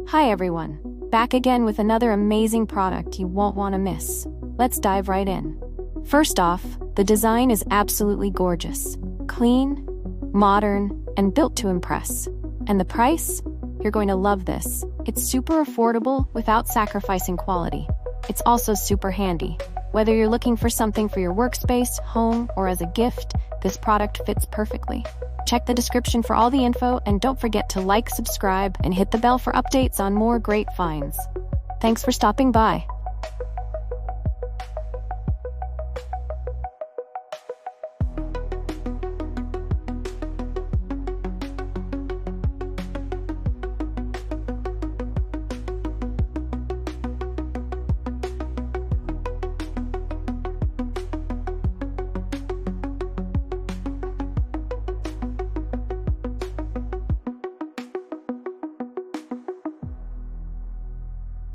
Hi everyone, back again with another amazing product you won't want to miss. Let's dive right in. First off, the design is absolutely gorgeous. Clean, modern, and built to impress. And the price? You're going to love this. It's super affordable without sacrificing quality. It's also super handy. Whether you're looking for something for your workspace, home, or as a gift, this product fits perfectly. Check the description for all the info, and don't forget to like, subscribe, and hit the bell for updates on more great finds. Thanks for stopping by.